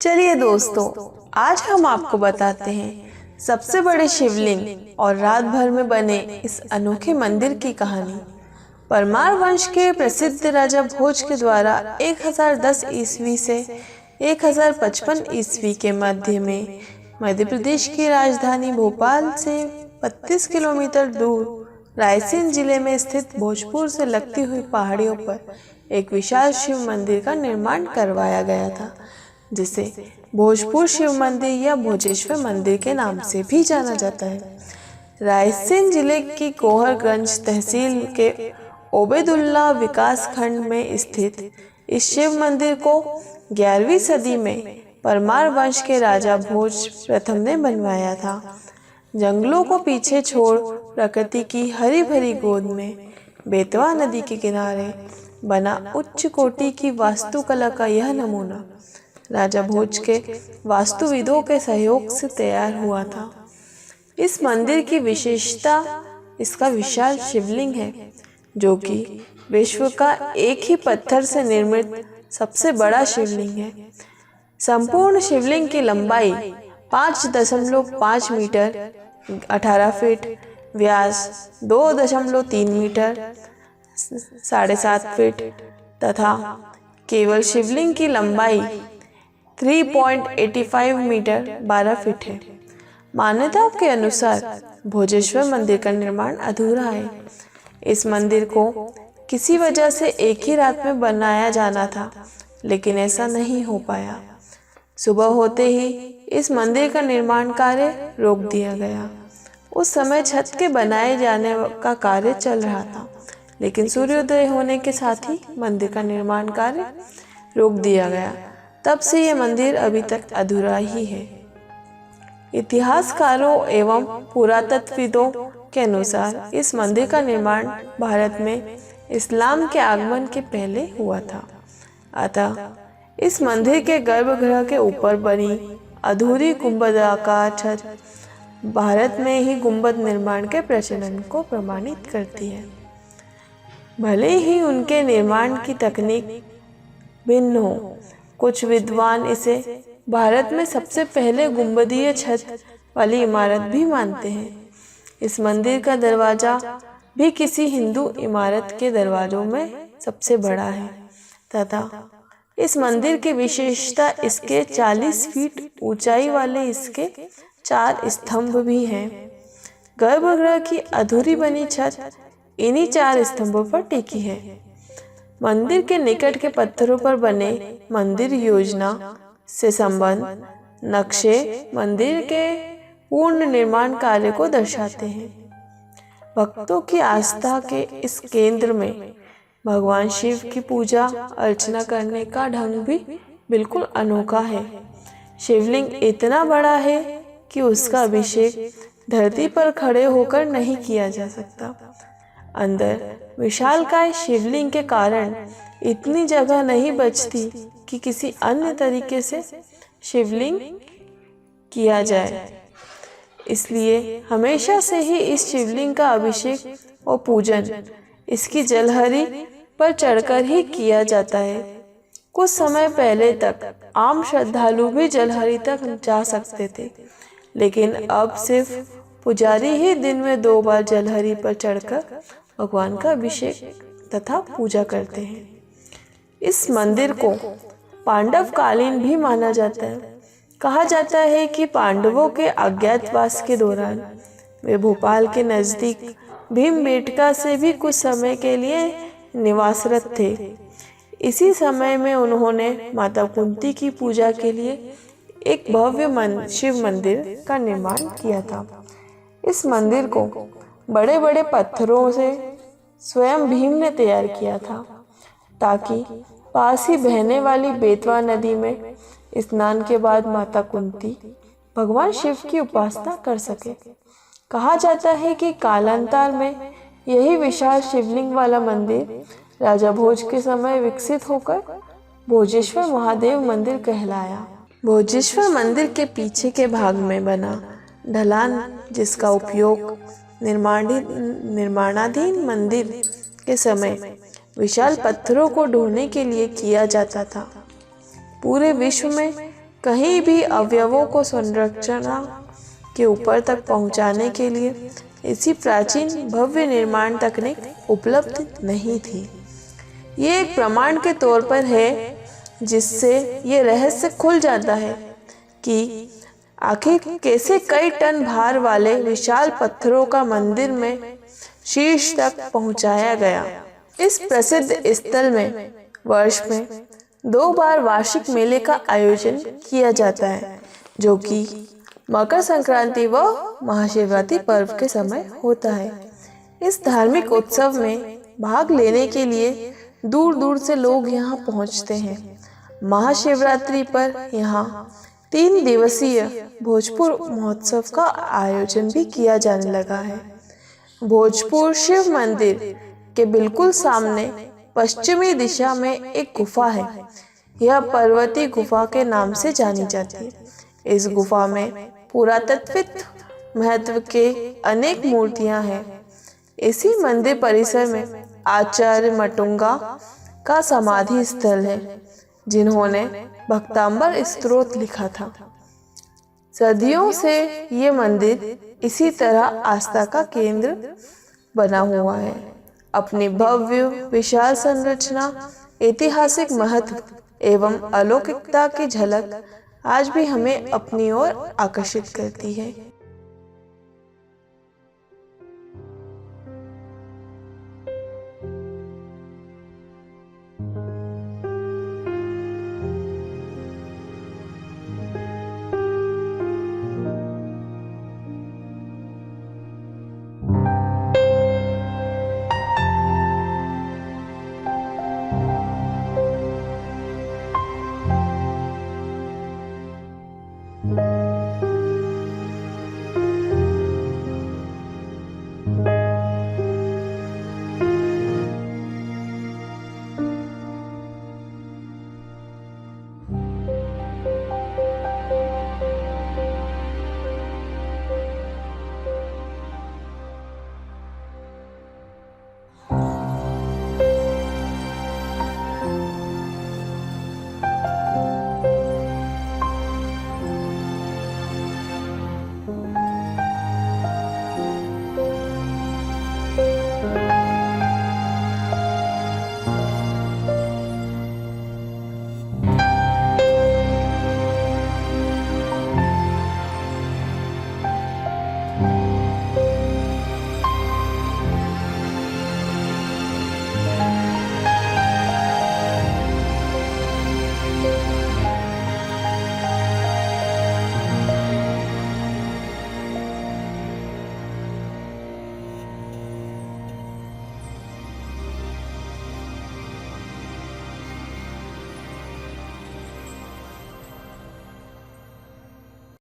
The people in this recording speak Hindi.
चलिए दोस्तों, आज हम आपको बताते हैं सबसे बड़े शिवलिंग और रात भर में बने इस अनोखे मंदिर की कहानी। परमार वंश के प्रसिद्ध राजा भोज के द्वारा 1010 ईस्वी से 1055 ईस्वी के मध्य में मध्य प्रदेश की राजधानी भोपाल से 32 किलोमीटर दूर रायसेन जिले में स्थित भोजपुर से लगती हुई पहाड़ियों पर एक विशाल शिव मंदिर का निर्माण करवाया गया था, जिसे भोजपुर शिव मंदिर या भोजेश्वर मंदिर के नाम से भी जाना जाता है। रायसेन जिले की गोहरगंज तहसील के ओबेदुल्ला विकास खंड में स्थित इस शिव मंदिर को 11वीं सदी में परमार वंश के राजा भोज प्रथम ने बनवाया था। जंगलों को पीछे छोड़ प्रकृति की हरी भरी गोद में बेतवा नदी के किनारे बना उच्च कोटि की वास्तुकला का यह नमूना राजा भोज के वास्तुविदों के सहयोग से तैयार हुआ था। इस मंदिर की विशेषता इसका विशाल शिवलिंग है, जो कि विश्व का एक ही पत्थर से निर्मित सबसे बड़ा शिवलिंग है। संपूर्ण शिवलिंग की लंबाई 5.5 मीटर 18 फीट, व्यास 2.3 मीटर 7.5 फीट तथा केवल शिवलिंग की लंबाई 3.85 मीटर 12 फीट है। मान्यताओं के अनुसार भोजेश्वर मंदिर का निर्माण अधूरा है। इस मंदिर को किसी वजह से एक ही रात में बनाया जाना था, लेकिन ऐसा नहीं हो पाया। सुबह होते ही इस मंदिर का निर्माण कार्य रोक दिया गया। उस समय छत के बनाए जाने का कार्य चल रहा था, लेकिन सूर्योदय होने के साथ ही मंदिर का निर्माण कार्य रोक दिया गया। तब से यह मंदिर अभी तक अधूरा ही है। इतिहासकारों एवं पुरातत्वविदों के अनुसार इस मंदिर का निर्माण भारत में इस्लाम के आगमन के पहले हुआ था। अतः इस मंदिर के गर्भगृह के ऊपर बनी अधूरी गुंबदाकार छत भारत में ही गुंबद निर्माण के प्रचलन को प्रमाणित करती है। भले ही उनके निर्माण की तकनीक भिन्न हो, कुछ विद्वान इसे भारत में सबसे पहले गुंबदीय छत वाली इमारत भी मानते हैं। इस मंदिर का दरवाजा भी किसी हिंदू इमारत के दरवाजों में सबसे बड़ा है तथा इस मंदिर की विशेषता इसके 40 फीट ऊंचाई वाले इसके 4 स्तंभ भी हैं। गर्भगृह की अधूरी बनी छत इन्हीं 4 स्तंभों पर टिकी है। मंदिर के निकट के पत्थरों पर बने मंदिर योजना से संबंध नक्शे मंदिर के पूर्ण निर्माण कार्य को दर्शाते हैं। भक्तों की आस्था के इस केंद्र में भगवान शिव की पूजा अर्चना करने का ढंग भी बिल्कुल अनोखा है। शिवलिंग इतना बड़ा है कि उसका अभिषेक धरती पर खड़े होकर नहीं किया जा सकता। अंदर विशालकाय शिवलिंग के कारण इतनी जगह नहीं बचती कि किसी अन्य तरीके से शिवलिंग किया जाए। इसलिए हमेशा से ही इस शिवलिंग का अभिषेक और पूजन इसकी जलहरी पर चढ़कर ही किया जाता है। कुछ समय पहले तक आम श्रद्धालु भी जलहरी तक जा सकते थे, लेकिन अब सिर्फ पुजारी ही दिन में 2 बार जलहरी पर चढ़कर भगवान का अभिषेक तथा पूजा करते हैं। इस मंदिर को पांडव कालीन भी माना जाता है। कहा जाता है कि पांडवों के अज्ञातवास के दौरान वे भोपाल के नज़दीक भीमबेटका से भी कुछ समय के लिए निवासरत थे। इसी समय में उन्होंने माता कुंती की पूजा के लिए एक भव्य शिव मंदिर का निर्माण किया था। इस मंदिर को बड़े बड़े पत्थरों से स्वयं भीम ने तैयार किया था, ताकि पास ही बहने वाली बेतवा नदी में स्नान के बाद माता कुंती भगवान शिव की उपासना कर सके। कहा जाता है कि कालांतर में यही विशाल शिवलिंग वाला मंदिर राजा भोज के समय विकसित होकर भोजेश्वर महादेव मंदिर कहलाया। भोजेश्वर मंदिर के पीछे के भाग में बना ढलान, जिसका उपयोग निर्माणाधीन मंदिर के समय विशाल पत्थरों को ढोने के लिए किया जाता था, पूरे विश्व में कहीं भी अवयवों को संरचना के ऊपर तक पहुंचाने के लिए इसी प्राचीन भव्य निर्माण तकनीक उपलब्ध नहीं थी। ये एक प्रमाण के तौर पर है जिससे ये रहस्य खुल जाता है कि आखिर कैसे कई टन भार वाले विशाल पत्थरों का मंदिर में शीर्ष तक पहुंचाया गया। इस प्रसिद्ध स्थल में वर्ष में 2 बार वार्षिक मेले का आयोजन किया जाता है, जो कि मकर संक्रांति व महाशिवरात्रि पर्व के समय होता है। इस धार्मिक उत्सव में भाग लेने के लिए दूर दूर से लोग यहाँ पहुँचते हैं। महाशिवरात्रि पर यहाँ 3 दिवसीय भोजपुर महोत्सव का आयोजन भी किया जाने लगा है। भोजपुर शिव मंदिर के बिल्कुल सामने पश्चिमी दिशा में एक गुफा है। यह पर्वती गुफा के नाम से जानी जाती है। इस गुफा में पुरातत्विक महत्व के अनेक मूर्तियां हैं। इसी मंदिर परिसर में आचार्य मटुंगा का समाधि स्थल है, जिन्होंने भक्तांबर स्तोत्र लिखा था। सदियों से ये मंदिर इसी तरह आस्था का केंद्र बना हुआ है। अपनी भव्य विशाल संरचना, ऐतिहासिक महत्व एवं अलौकिकता की झलक आज भी हमें अपनी ओर आकर्षित करती है।